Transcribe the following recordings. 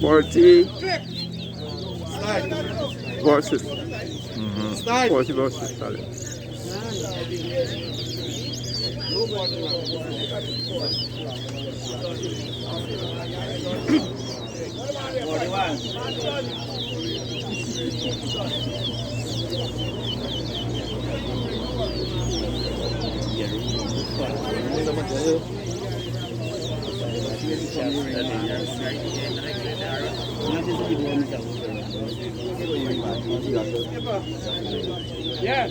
40 versus Start. 40 versus Stallion. Yeah.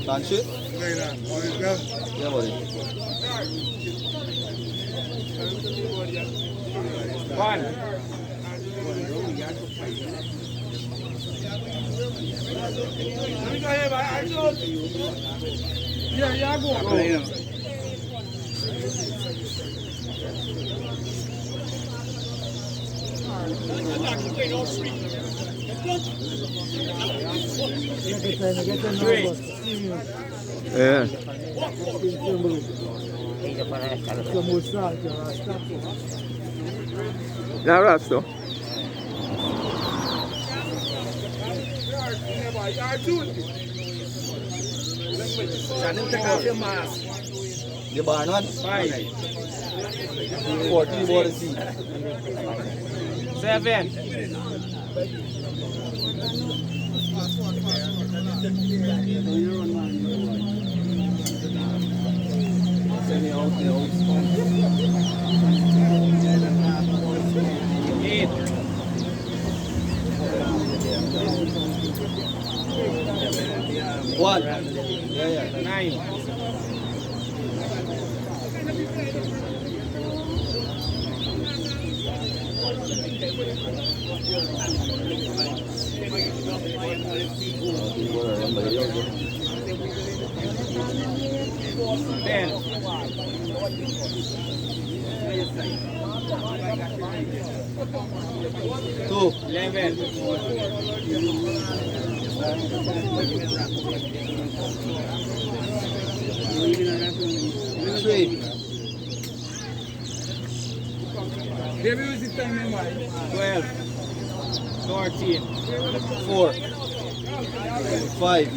Lunch it? Yeah, buddy. One. Yeah, go. Yeah. Now that's though. The barn one? 5. 40 more to see. 7. Eight. One. Yeah. 9. Ten. 2. 11. 3. 12. 14. 4. 5.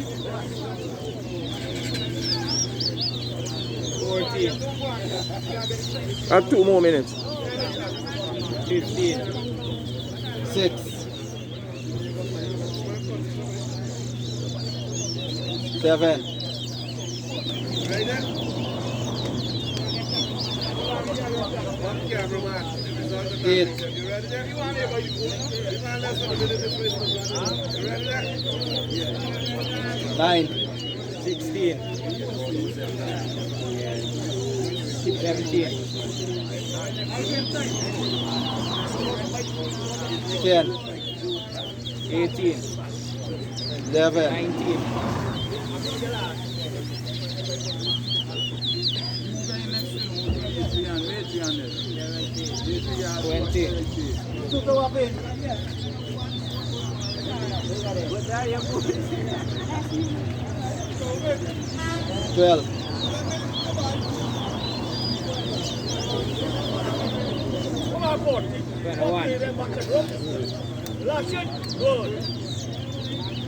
14. Add 2 more minutes. 15. 6. 7. 8. 9. 16. 17. 10. 18. 11. 19. 20. 12.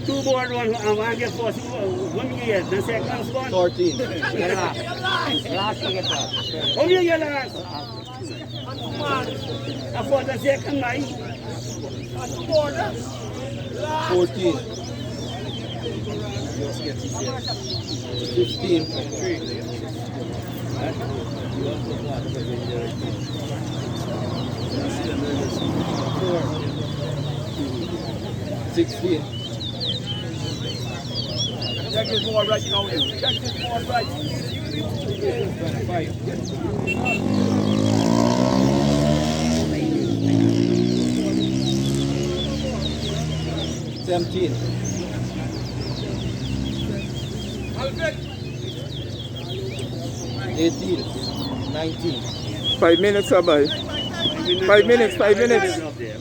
2 board, one get first, 1 year, the second one. 14. Last get first. How many years last? For the second night. 14. 15. 16. Check this board right now. Check this board right. 17. 18. 19. 5 minutes, boy. 5 minutes, 5 minutes. Up there.